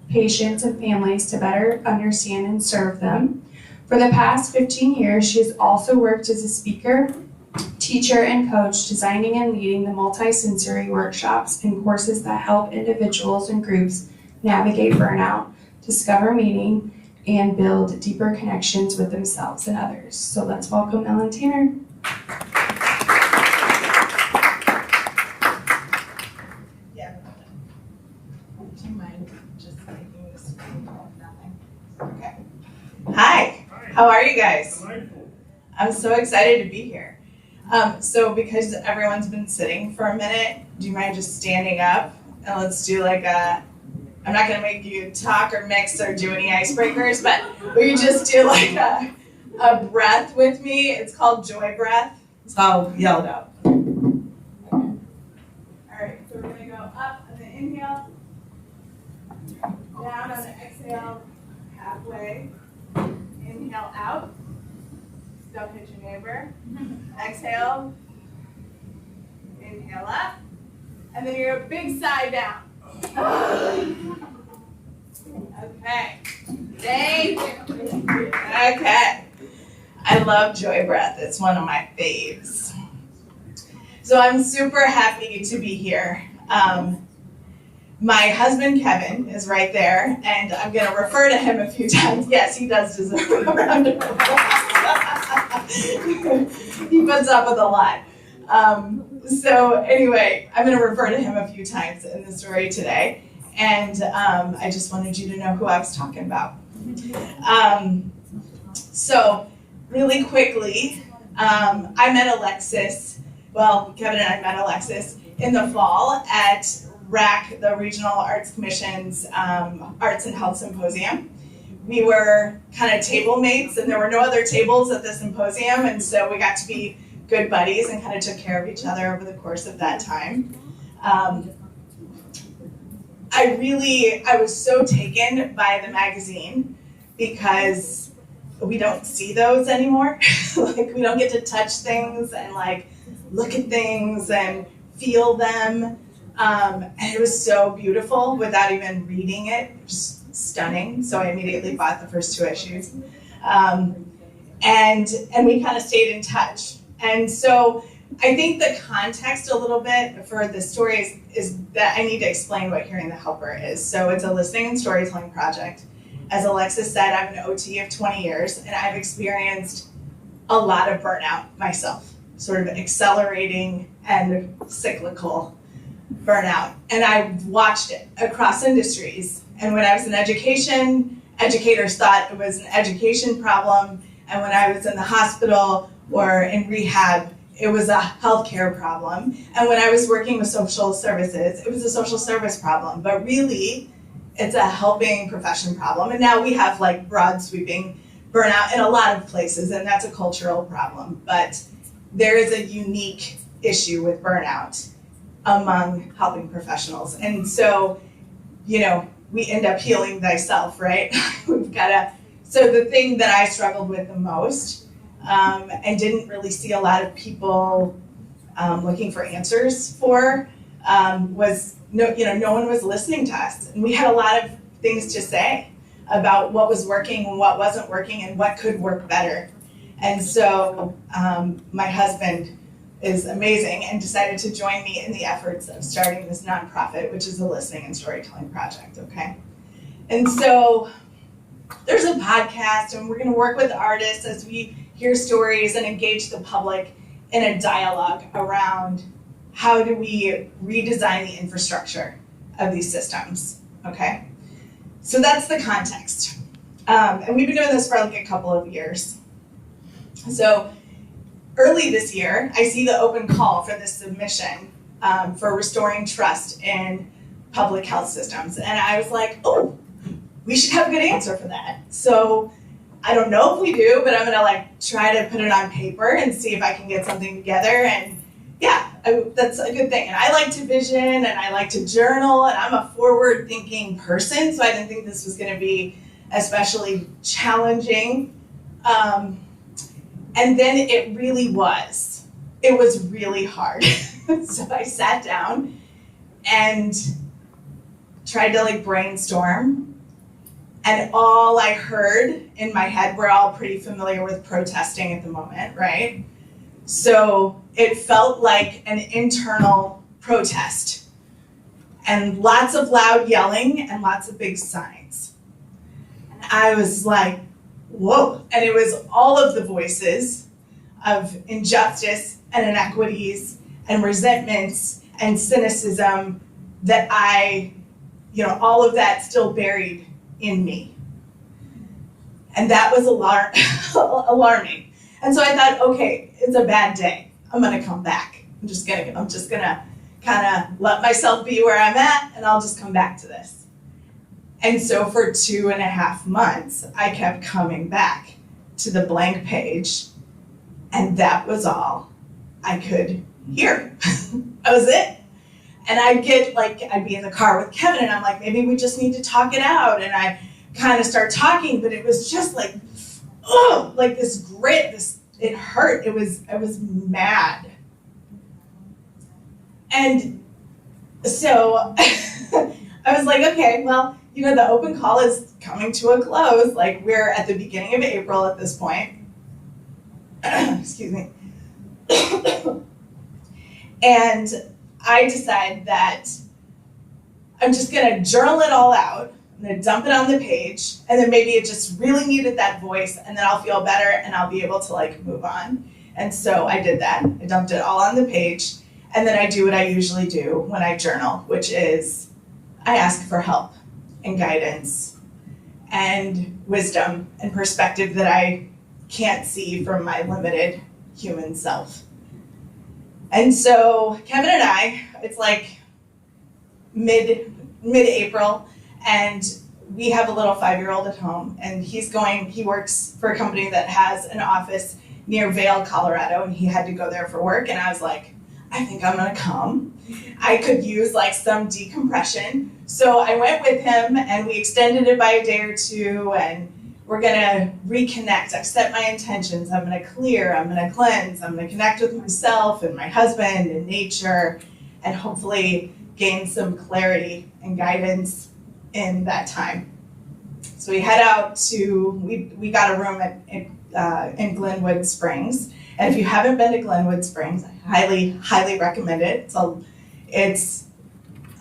patients and families to better understand and serve them. For the past 15 years, she has also worked as a speaker, teacher, and coach, designing and leading the multisensory workshops and courses that help individuals and groups navigate burnout, discover meaning, and build deeper connections with themselves and others. So let's welcome Ellen Tanner. Hi, how are you guys? I'm so excited to be here. So because everyone's been sitting for a minute, do you mind just standing up and let's do like I'm not gonna make you talk or mix or do any icebreakers, but we can just do like a breath with me. It's called joy breath. So I'll yell it out. Okay. All right, so we're gonna go up on the inhale, down on the exhale, halfway. Inhale out. Don't hit your neighbor. Exhale. Inhale up. And then you're a big sigh down. Okay. Thank you. Okay. I love joy breath. It's one of my faves. So I'm super happy to be here. My husband, Kevin, is right there, and I'm going to refer to him a few times. Yes, he does deserve a round of applause. He puts up with a lot. So anyway, I'm going to refer to him a few times in the story today, and I just wanted you to know who I was talking about. So really quickly, I met Alexis, Kevin and I met Alexis in the fall at RAC, the Regional Arts Commission's Arts and Health Symposium. We were kind of table mates, and there were no other tables at the symposium, and so we got to be good buddies and kind of took care of each other over the course of that time. I was so taken by the magazine because we don't see those anymore. Like, we don't get to touch things and like look at things and feel them. And it was so beautiful without even reading it, just stunning. So I immediately bought the first 2 issues. And we kind of stayed in touch. And so I think the context a little bit for the story is that I need to explain what Hearing the Helper is. So it's a listening and storytelling project. As Alexis said, I'm an OT of 20 years, and I've experienced a lot of burnout myself, sort of accelerating and cyclical burnout. And I've watched it across industries. And when I was in education, educators thought it was an education problem. And when I was in the hospital or in rehab, it was a healthcare problem. And when I was working with social services, it was a social service problem. But really, it's a helping profession problem. And now we have like broad sweeping burnout in a lot of places, and that's a cultural problem. But there is a unique issue with burnout among helping professionals. And so, we end up healing thyself, right? So the thing that I struggled with the most, and didn't really see a lot of people looking for answers for, was no one was listening to us. And we had a lot of things to say about what was working and what wasn't working and what could work better. And so my husband is amazing and decided to join me in the efforts of starting this nonprofit, which is a listening and storytelling project, okay? And so there's a podcast, and we're gonna work with artists as we hear stories and engage the public in a dialogue around how do we redesign the infrastructure of these systems, okay? So that's the context. And we've been doing this for like a couple of years. So early this year, I see the open call for this submission for restoring trust in public health systems. And I was like, oh, we should have a good answer for that. So I don't know if we do, but I'm gonna try to put it on paper and see if I can get something together. And yeah, that's a good thing. And I like to vision and I like to journal, and I'm a forward thinking person. So I didn't think this was gonna be especially challenging. And then it really was. It was really hard. So I sat down and tried to like brainstorm, and all I heard in my head, we're all pretty familiar with protesting at the moment, right? So it felt like an internal protest and lots of loud yelling and lots of big signs. And I was like, whoa. And it was all of the voices of injustice and inequities and resentments and cynicism that all of that still buried in me. And that was alarming. And so I thought, okay, it's a bad day. I'm gonna come back. I'm just gonna kind of let myself be where I'm at, and I'll just come back to this. And so for 2.5 months, I kept coming back to the blank page, and that was all I could hear. That was it. And I'd be in the car with Kevin, and I'm like, maybe we just need to talk it out. And I kind of start talking, but it was just like, oh, like this grit, it hurt. I was mad. And so I was like, okay, well, the open call is coming to a close. Like, we're at the beginning of April at this point. Excuse me. And I decide that I'm just gonna journal it all out. I'm gonna dump it on the page, and then maybe it just really needed that voice, and then I'll feel better and I'll be able to move on. And so I did that. I dumped it all on the page, and then I do what I usually do when I journal, which is I ask for help and guidance and wisdom and perspective that I can't see from my limited human self. And so Kevin and I, it's like mid-April, and we have a little 5-year-old at home, and he works for a company that has an office near Vail, Colorado, and he had to go there for work, and I was like, I think I'm gonna come. I could use some decompression. So I went with him, and we extended it by a day or two, and we're gonna reconnect. I've set my intentions. I'm gonna clear, I'm gonna cleanse, I'm gonna connect with myself and my husband and nature, and hopefully gain some clarity and guidance in that time. So we head out we got a room in Glenwood Springs. And if you haven't been to Glenwood Springs, I highly, highly recommend it. It's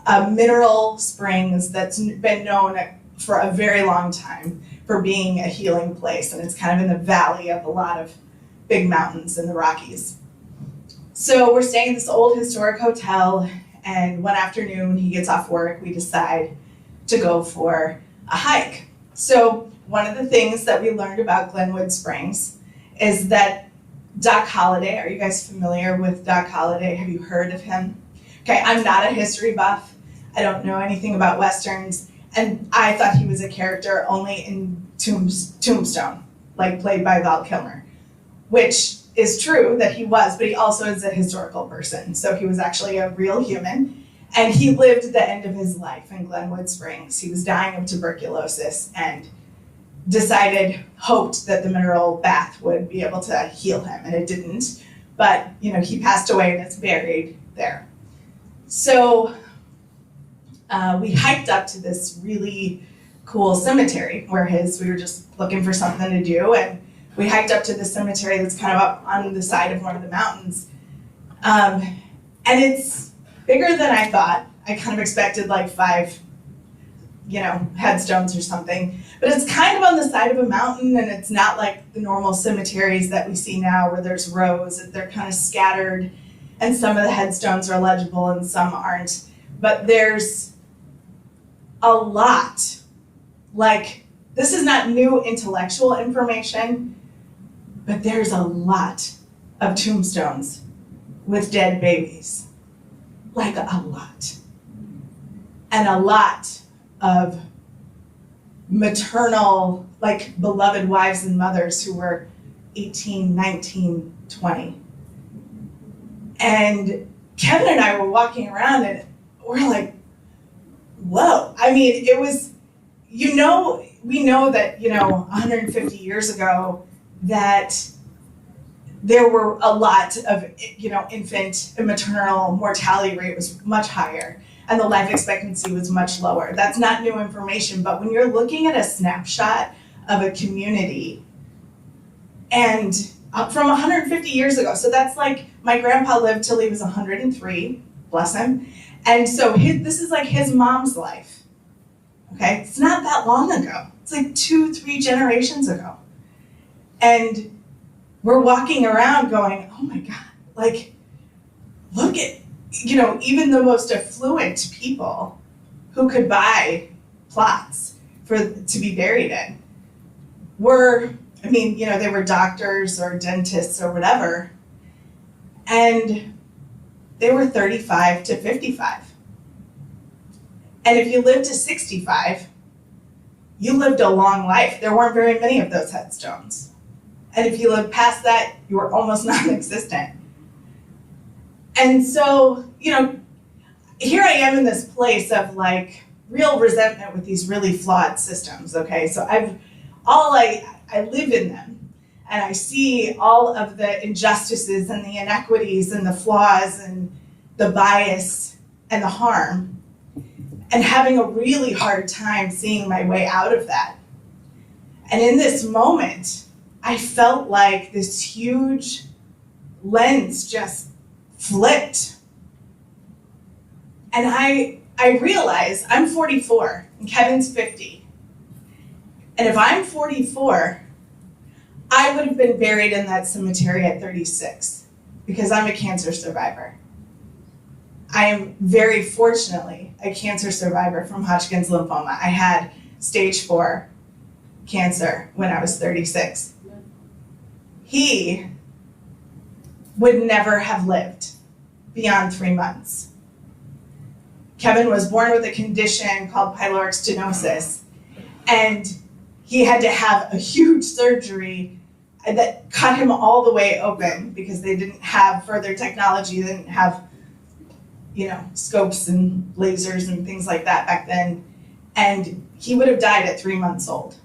a mineral springs that's been known for a very long time for being a healing place. And it's kind of in the valley of a lot of big mountains in the Rockies. So we're staying at this old historic hotel, and one afternoon when he gets off work, we decide to go for a hike. So one of the things that we learned about Glenwood Springs is that Doc Holliday, are you guys familiar with Doc Holliday? Have you heard of him? Okay, I'm not a history buff. I don't know anything about Westerns, and I thought he was a character only in Tombstone, played by Val Kilmer, which is true that he was, but he also is a historical person. So he was actually a real human, and he lived the end of his life in Glenwood Springs. He was dying of tuberculosis and hoped that the mineral bath would be able to heal him, and it didn't. But, he passed away, and it's buried there. So we hiked up to this really cool cemetery where we were just looking for something to do, and we hiked up to the cemetery that's kind of up on the side of one of the mountains. And it's bigger than I thought. I kind of expected 5, headstones or something. But it's kind of on the side of a mountain, and it's not like the normal cemeteries that we see now where there's rows. They're kind of scattered, and some of the headstones are legible and some aren't. But there's a lot. This is not new intellectual information, but there's a lot of tombstones with dead babies. A lot. And a lot of maternal, beloved wives and mothers who were 18, 19, 20. And Kevin and I were walking around, and we're like, whoa. I mean, it was, we know that, 150 years ago, that there were a lot of, infant and maternal mortality rate was much higher. and the life expectancy was much lower. That's not new information, but when you're looking at a snapshot of a community and from 150 years ago, so that's like my grandpa lived till he was 103, bless him, and so this is like his mom's life. Okay, it's not that long ago. It's like 2-3 generations ago. And we're walking around going, oh my God, like, look at, even the most affluent people who could buy plots to be buried in they were doctors or dentists or whatever. And they were 35 to 55. And if you lived to 65, you lived a long life. There weren't very many of those headstones. And if you lived past that, you were almost non-existent. And so, here I am in this place of like real resentment with these really flawed systems, okay? So I live in them, and I see all of the injustices and the inequities and the flaws and the bias and the harm, and having a really hard time seeing my way out of that. And in this moment, I felt like this huge lens just flipped. And I realized I'm 44 and Kevin's 50. And if I'm 44, I would have been buried in that cemetery at 36 because I'm a cancer survivor. I am very fortunately a cancer survivor from Hodgkin's lymphoma. I had stage 4 cancer when I was 36. He would never have lived beyond 3 months. Kevin was born with a condition called pyloric stenosis, and he had to have a huge surgery that cut him all the way open because they didn't have further technology, they didn't have scopes and lasers and things like that back then, and he would have died at 3 months old.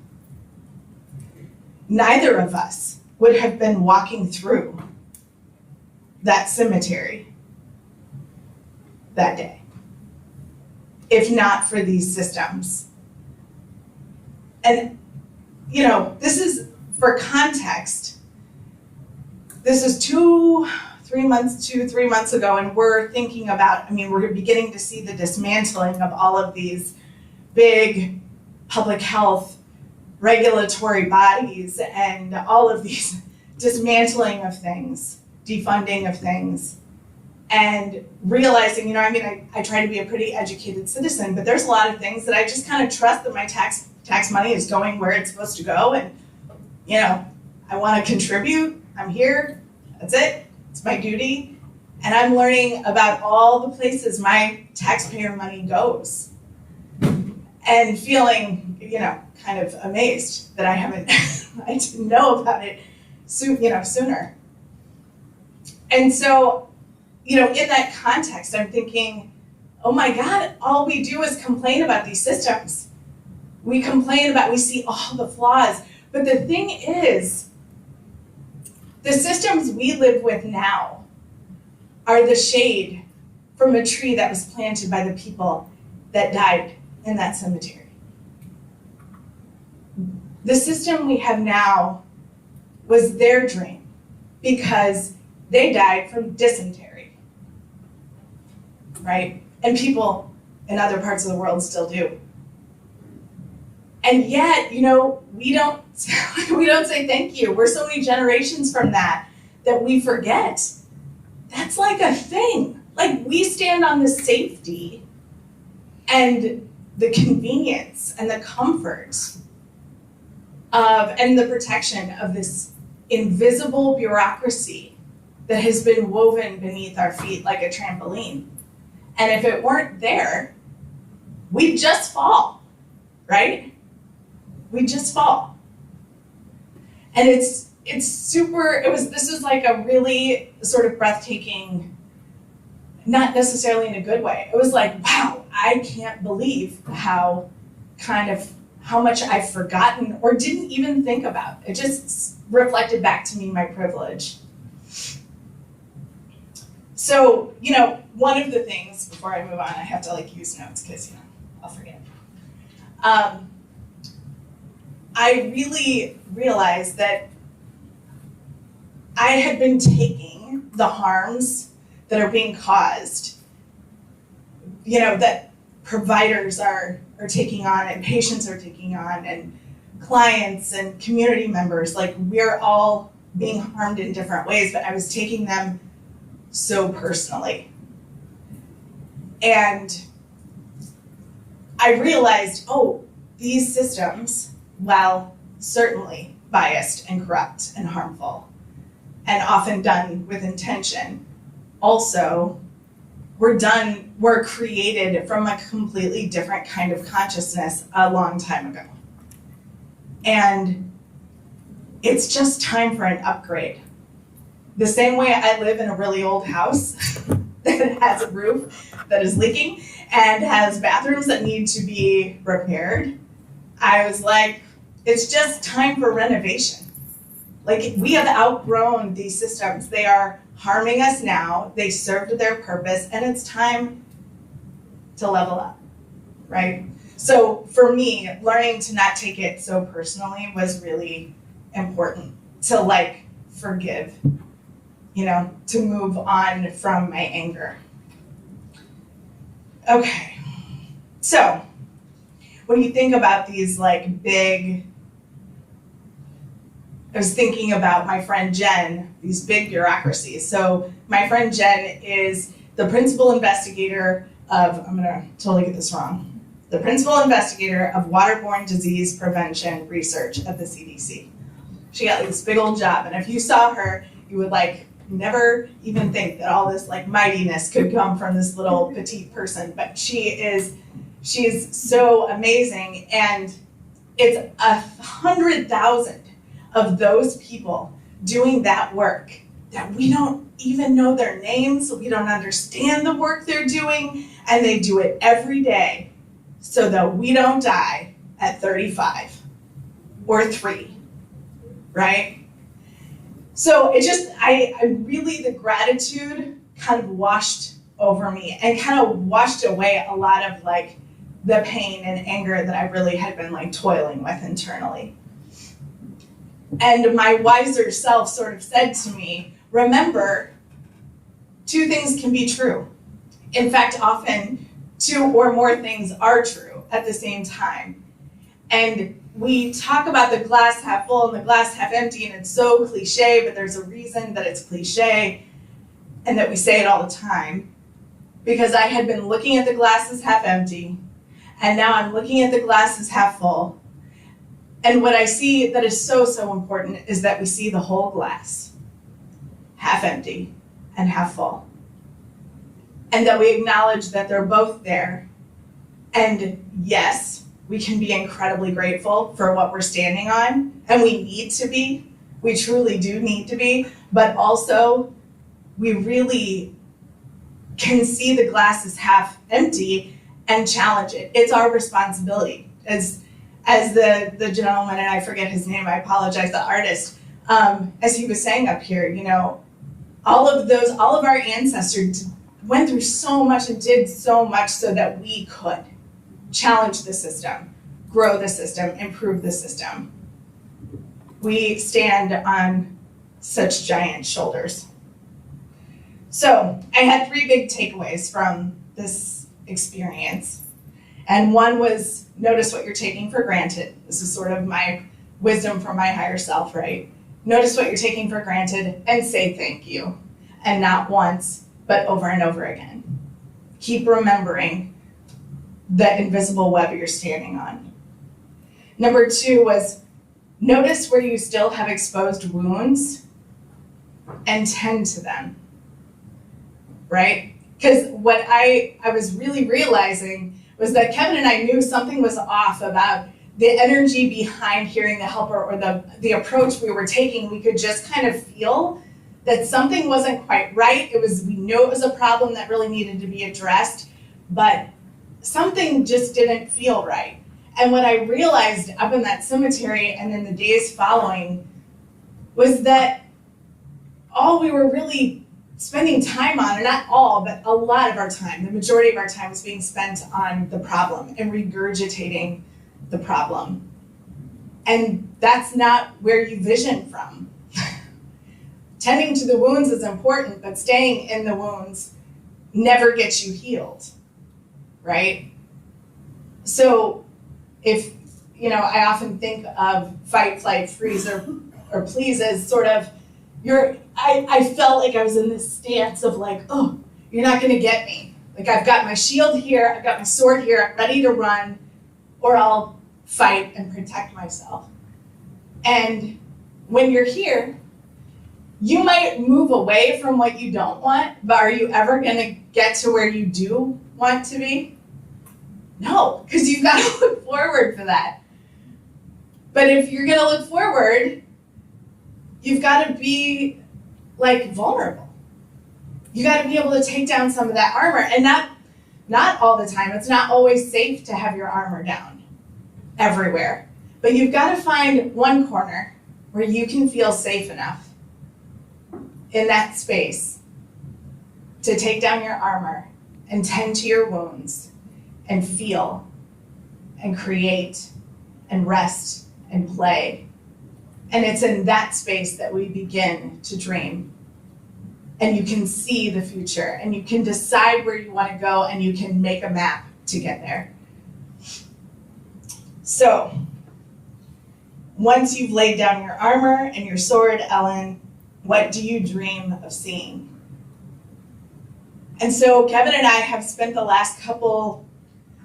Neither of us would have been walking through that cemetery that day, if not for these systems. And, this is, for context, this is 2-3 months ago, and we're thinking about, we're beginning to see the dismantling of all of these big public health regulatory bodies and all of these dismantling of things, defunding of things, and realizing, I try to be a pretty educated citizen, but there's a lot of things that I just kind of trust that my tax money is going where it's supposed to go, and, I want to contribute, I'm here, that's it, it's my duty, and I'm learning about all the places my taxpayer money goes, and feeling, kind of amazed that I didn't know about it sooner. And so, in that context, I'm thinking, oh my God, all we do is complain about these systems. We see all the flaws. But the thing is, the systems we live with now are the shade from a tree that was planted by the people that died in that cemetery. The system we have now was their dream because they died from dysentery, right? And people in other parts of the world still do. And yet, we don't say thank you. We're so many generations from that we forget. That's like a thing. Like, we stand on the safety and the convenience and the comfort and the protection of this invisible bureaucracy that has been woven beneath our feet like a trampoline. And if it weren't there, we'd just fall, right? We'd just fall. And this was like a really sort of breathtaking, not necessarily in a good way. It was like, wow, I can't believe how much I've forgotten or didn't even think about. It just reflected back to me my privilege. So, one of the things, before I move on, I have to use notes because, I'll forget. I really realized that I had been taking the harms that are being caused, that providers are taking on and patients are taking on and clients and community members, we're all being harmed in different ways, but I was taking them so personally. And I realized, these systems, while certainly biased and corrupt and harmful, and often done with intention, also were created from a completely different kind of consciousness a long time ago. And it's just time for an upgrade. The same way I live in a really old house that has a roof that is leaking and has bathrooms that need to be repaired, I was like, it's just time for renovation. We have outgrown these systems. They are harming us now. They served their purpose, and it's time to level up, right? So for me, learning to not take it so personally was really important to forgive, to move on from my anger. Okay, so when you think about these big, I was thinking about my friend Jen, these big bureaucracies. So my friend Jen is the principal investigator of, I'm gonna totally get this wrong, the principal investigator of waterborne disease prevention research at the CDC. She got this big old job, and if you saw her, you would never even think that all this mightiness could come from this little petite person, but she's so amazing, and it's 100,000 of those people doing that work that we don't even know their names, we don't understand the work they're doing, and they do it every day so that we don't die at 35 or 3, right? So it just, I really, the gratitude kind of washed over me and kind of washed away a lot of the pain and anger that I really had been toiling with internally. And my wiser self sort of said to me, remember, 2 things can be true. In fact, often 2 or more things are true at the same time. And we talk about the glass half full and the glass half empty, and it's so cliche, but there's a reason that it's cliche and that we say it all the time. Because I had been looking at the glasses half empty, and now I'm looking at the glasses half full. And what I see that is so, so important is that we see the whole glass, half empty and half full. And that we acknowledge that they're both there. And yes, we can be incredibly grateful for what we're standing on, and we need to be. We truly do need to be, but also we really can see the glass is half empty and challenge it. It's our responsibility. As the gentleman, and I forget his name, I apologize, the artist, as he was saying up here, all of our ancestors went through so much and did so much so that we could challenge the system, grow the system, improve the system. We stand on such giant shoulders. So I had 3 big takeaways from this experience. And one was, notice what you're taking for granted. This is sort of my wisdom from my higher self, right? Notice what you're taking for granted and say thank you. And not once, but over and over again. Keep remembering the invisible web you're standing on. Number 2 was, notice where you still have exposed wounds and tend to them, right? Because what I was really realizing was that Kevin and I knew something was off about the energy behind hearing the helper, or the approach we were taking. We could just kind of feel that something wasn't quite right. We knew it was a problem that really needed to be addressed, but something just didn't feel right. And what I realized up in that cemetery and in the days following was that all we were really spending time on, and not all, but a lot of our time, the majority of our time is being spent on the problem and regurgitating the problem. And that's not where you vision from. Tending to the wounds is important, but staying in the wounds never gets you healed, right? So if, I often think of fight, flight, freeze, or please as sort of I felt like I was in this stance of like, oh, you're not gonna get me. Like I've got my shield here, I've got my sword here, I'm ready to run, or I'll fight and protect myself. And when you're here, you might move away from what you don't want, but are you ever gonna get to where you do want to be? No, because you've got to look forward for that. But if you're gonna look forward, you've got to be like vulnerable. You got to be able to take down some of that armor, and not all the time. It's not always safe to have your armor down everywhere. But you've got to find one corner where you can feel safe enough in that space to take down your armor and tend to your wounds and feel and create and rest and play. And it's in that space that we begin to dream. And you can see the future, and you can decide where you want to go, and you can make a map to get there. So, once you've laid down your armor and your sword, Ellen, what do you dream of seeing? And so Kevin and I have spent the last couple,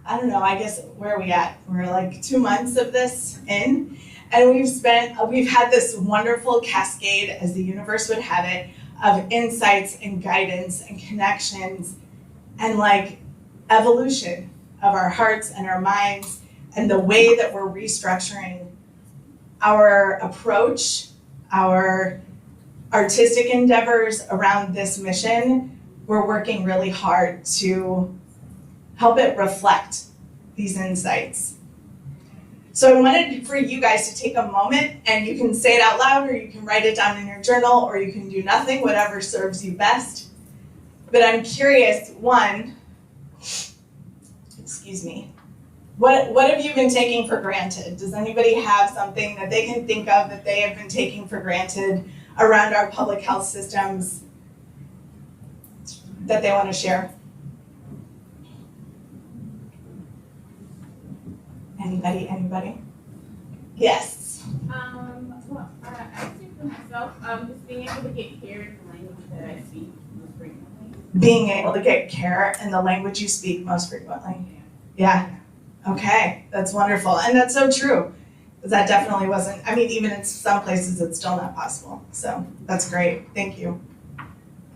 I guess, where are we at? We're like 2 months of this in. And we've had this wonderful cascade, as the universe would have it, of insights and guidance and connections and like evolution of our hearts and our minds and the way that we're restructuring our approach, our artistic endeavors around this mission. We're working really hard to help it reflect these insights. So I wanted for you guys to take a moment, and you can say it out loud, or you can write it down in your journal, or you can do nothing, whatever serves you best. But I'm curious, one, what have you been taking for granted? Does anybody have something that they can think of that they have been taking for granted around our public health systems that they want to share? Anybody? Yes. Well, I think for myself, just being able to get care in the language that I speak most frequently. Being able to get care in the language you speak most frequently. Yeah. Okay, that's wonderful, and that's so true. Because that definitely wasn't. Even in some places, it's still not possible. So that's great. Thank you.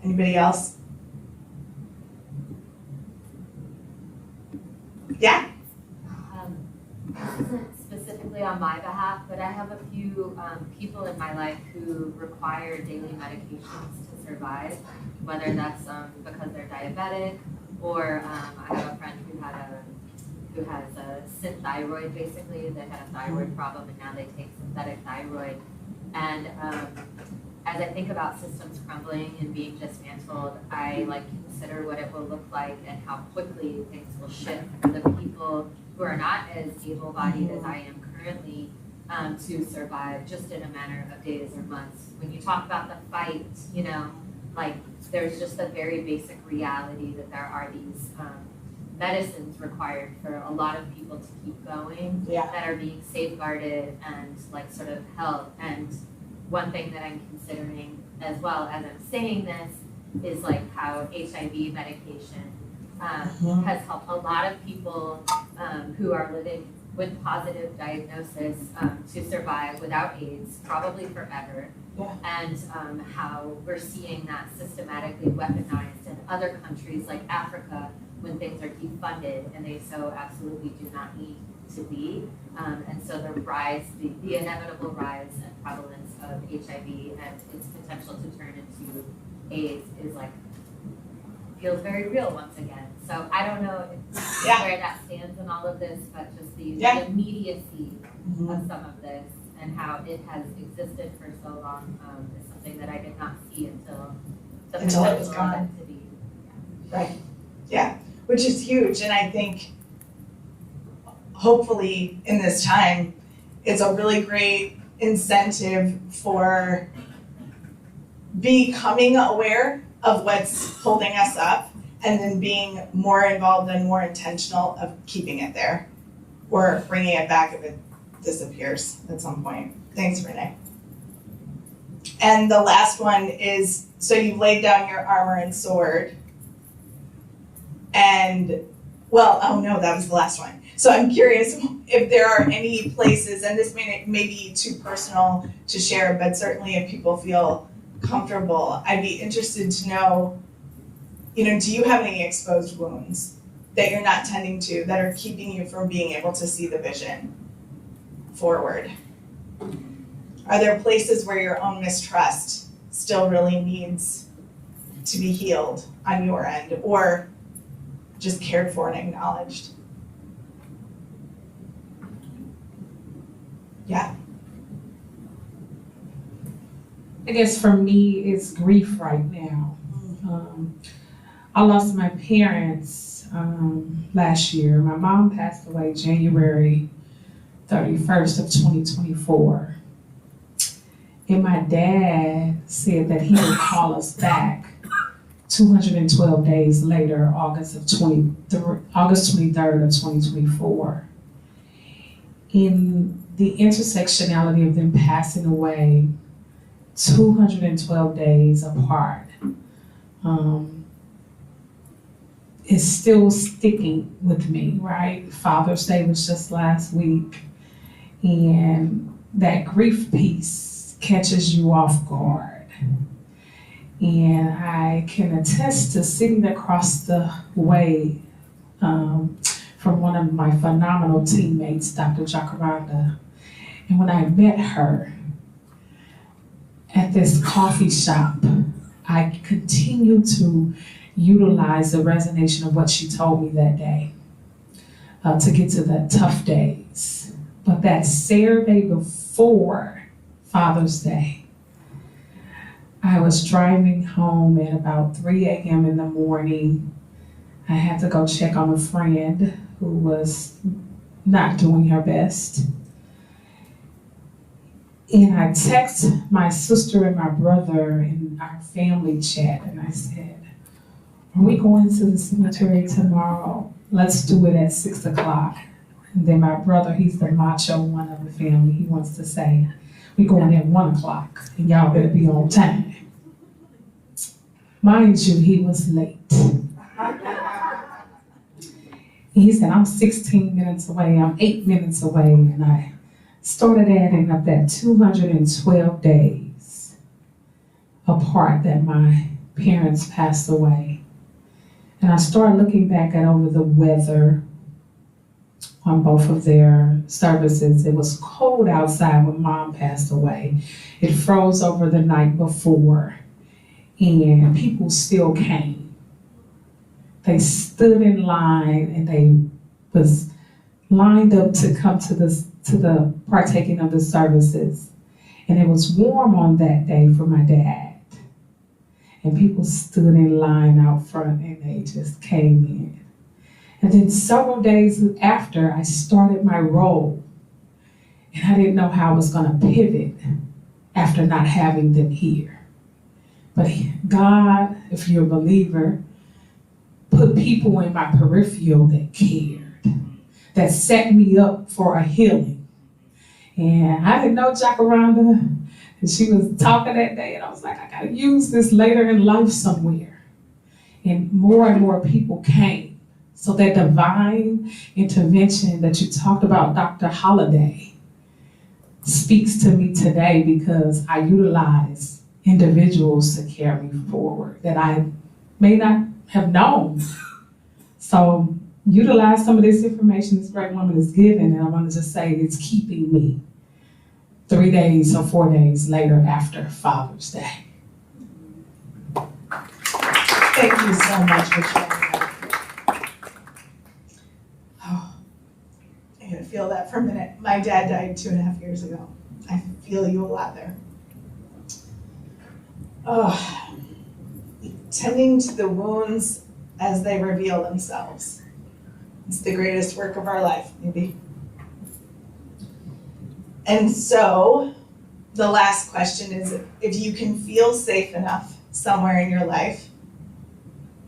Anybody else? Yeah. This isn't specifically on my behalf, but I have a few people in my life who require daily medications to survive, whether that's because they're diabetic, or I have a friend who has a synthyroid, basically. They had a thyroid problem, and now they take synthetic thyroid. And as I think about systems crumbling and being dismantled, I consider what it will look like and how quickly things will shift for the people who are not as able-bodied as I am currently to survive just in a matter of days or months. When you talk about the fight, there's just a very basic reality that there are these medicines required for a lot of people to keep going, that are being safeguarded and sort of held. And one thing that I'm considering as well as I'm saying this is how HIV medication has helped a lot of people who are living with positive diagnosis to survive without AIDS, probably forever. And how we're seeing that systematically weaponized in other countries like Africa when things are defunded and they so absolutely do not need to be. And so the inevitable rise and prevalence of HIV and its potential to turn into AIDS is feels very real once again. So I don't know where that stands in all of this, but just the immediacy of some of this and how it has existed for so long is something that I did not see until the until it was potential of gone. it to be. Right, yeah, which is huge, and I think hopefully in this time, it's a really great incentive for becoming aware of what's holding us up and then being more involved and more intentional of keeping it there or bringing it back if it disappears at some point. Thanks, Renee. And the last one is, so you've laid down your armor and sword. And, well, oh no, that was the last one. So I'm curious if there are any places, and this may be too personal to share, but certainly if people feel comfortable, I'd be interested to know, do you have any exposed wounds that you're not tending to that are keeping you from being able to see the vision forward? Are there places where your own mistrust still really needs to be healed on your end or just cared for and acknowledged? Yeah. I guess for me, it's grief right now. I lost my parents last year. My mom passed away January 31st of 2024. And my dad said that he would call us back 212 days later, August 23rd of 2024. In the intersectionality of them passing away 212 days apart, is still sticking with me, right? Father's Day was just last week, and that grief piece catches you off guard. And I can attest to sitting across the way from one of my phenomenal teammates, Dr. Jacaranda. And when I met her at this coffee shop, I continued to utilize the resonation of what she told me that day to get to the tough days. But that Saturday before Father's Day, I was driving home at about 3 a.m. in the morning. I had to go check on a friend who was not doing her best. And I texted my sister and my brother in our family chat, and I said, are we going to the cemetery tomorrow? Let's do it at 6 o'clock. And then my brother, he's the macho one of the family, he wants to say, we going at 1 o'clock, and y'all better be on time. Mind you, he was late. He said, I'm 16 minutes away, I'm 8 minutes away, and I started adding up that 212 days apart that my parents passed away. And I started looking back at over the weather on both of their services. It was cold outside when Mom passed away. It froze over the night before, and people still came. They stood in line and they was lined up to come to the partaking of the services. And it was warm on that day for my dad. And people stood in line out front and they just came in. And then several days after, I started my role. And I didn't know how I was gonna pivot after not having them here. But God, if you're a believer, put people in my peripheral that cared, that set me up for a healing. And I didn't know Jacaranda, and she was talking that day, and I was like, I gotta use this later in life somewhere. And more people came. So that divine intervention that you talked about, Dr. Holliday, speaks to me today because I utilize individuals to carry me forward that I may not have known. So utilize some of this information this great woman is giving, and I want to just say it's keeping me 3 days or 4 days later after Father's Day. Thank you so much for sharing that. Oh, I gotta feel that for a minute. My dad died 2.5 years ago. I feel you a lot there. Oh, tending to the wounds as they reveal themselves. It's the greatest work of our life, maybe. And so the last question is, if you can feel safe enough somewhere in your life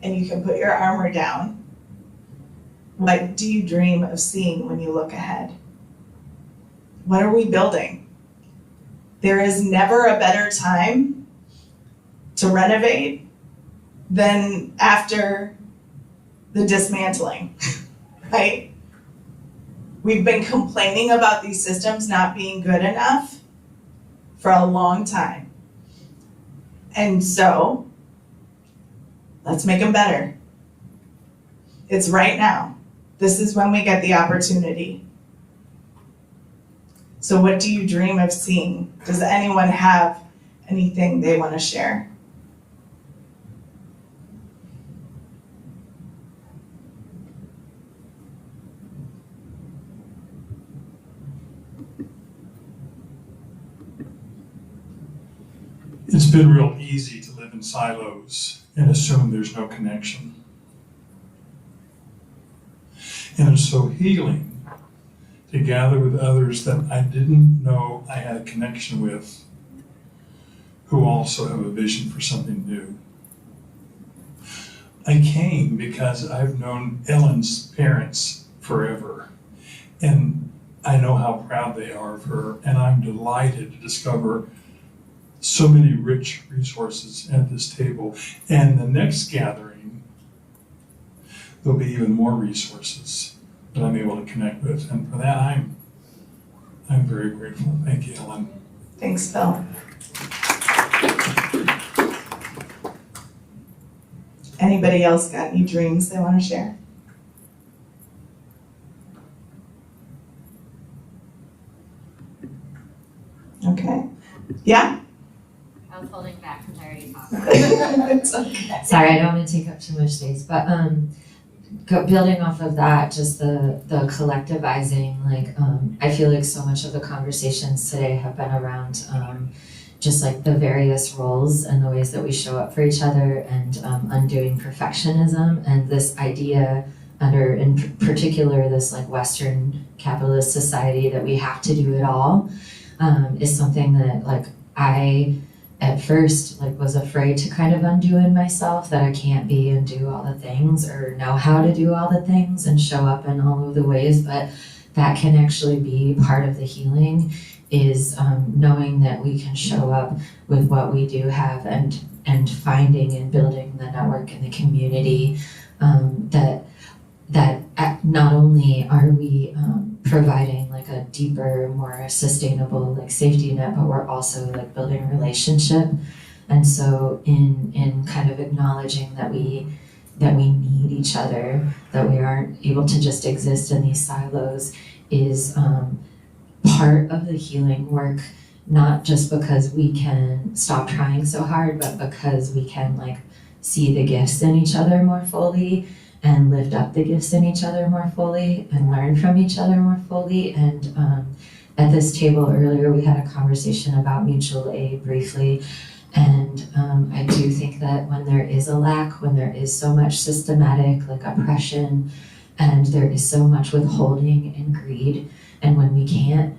and you can put your armor down, what do you dream of seeing when you look ahead? What are we building? There is never a better time to renovate than after the dismantling, right? We've been complaining about these systems not being good enough for a long time. And so, let's make them better. It's right now. This is when we get the opportunity. So what do you dream of seeing? Does anyone have anything they want to share? It's been real easy to live in silos and assume there's no connection. And it's so healing to gather with others that I didn't know I had a connection with, who also have a vision for something new. I came because I've known Ellen's parents forever, and I know how proud they are of her, and I'm delighted to discover so many rich resources at this table. And the next gathering, there'll be even more resources that I'm able to connect with. And for that, I'm very grateful. Thank you, Ellen. Thanks, Phil. Anybody else got any dreams they want to share? Okay. Yeah? I was holding back because I already talked. It's okay. Sorry, I don't want to take up too much space, but building off of that, just the collectivizing, like I feel like so much of the conversations today have been around just like the various roles and the ways that we show up for each other, and undoing perfectionism, and this idea under, in particular, this like Western capitalist society that we have to do it all, is something that like I at first like was afraid to kind of undo in myself, that I can't be and do all the things or know how to do all the things and show up in all of the ways, but that can actually be part of the healing, is knowing that we can show up with what we do have, and finding and building the network and the community, that not only are we providing like a deeper, more sustainable like safety net, but we're also like building a relationship. And so in kind of acknowledging that we need each other, that we aren't able to just exist in these silos, is part of the healing work, not just because we can stop trying so hard, but because we can like see the gifts in each other more fully, and lift up the gifts in each other more fully, and learn from each other more fully. And at this table earlier, we had a conversation about mutual aid briefly. And I do think that when there is a lack, when there is so much systematic like oppression, and there is so much withholding and greed, and when we can't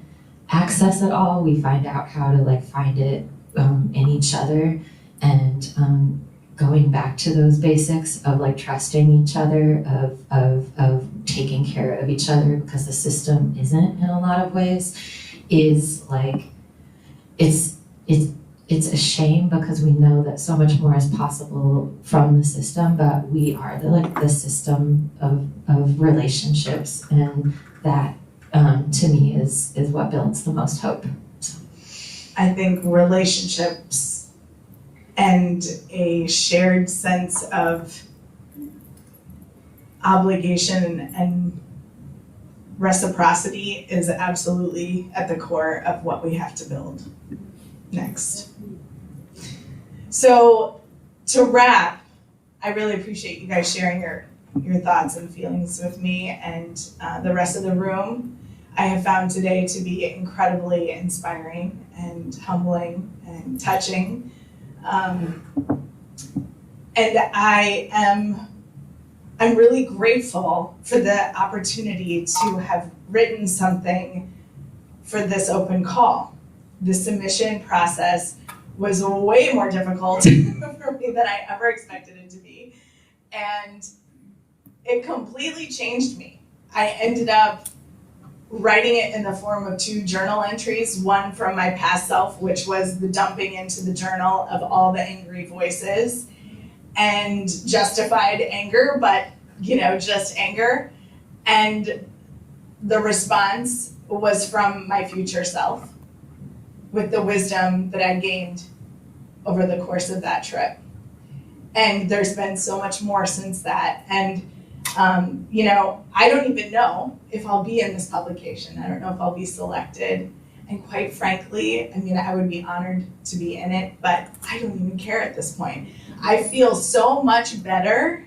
access it all, we find out how to like find it in each other, and going back to those basics of like trusting each other, of taking care of each other, because the system isn't in a lot of ways, is like it's a shame, because we know that so much more is possible from the system, but we are the system of relationships, and that to me is what builds the most hope. So. I think relationships and a shared sense of obligation and reciprocity is absolutely at the core of what we have to build next. So to wrap, I really appreciate you guys sharing your thoughts and feelings with me and the rest of the room. I have found today to be incredibly inspiring and humbling and touching. And I'm really grateful for the opportunity to have written something for this open call. The submission process was way more difficult for me than I ever expected it to be. And it completely changed me. I ended up writing it in the form of 2 journal entries, one from my past self, which was the dumping into the journal of all the angry voices and justified anger, but just anger. And the response was from my future self with the wisdom that I gained over the course of that trip. And there's been so much more since that. And I don't even know if I'll be in this publication. I don't know if I'll be selected. And quite frankly, I would be honored to be in it, but I don't even care at this point. I feel so much better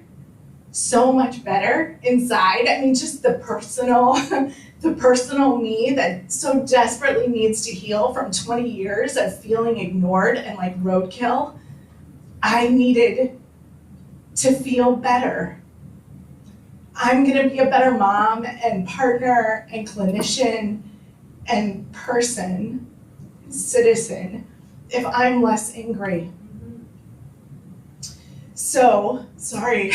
inside. Just the personal me that so desperately needs to heal from 20 years of feeling ignored and like roadkill. I needed to feel better. I'm gonna be a better mom and partner and clinician and person, citizen, if I'm less angry. So, sorry.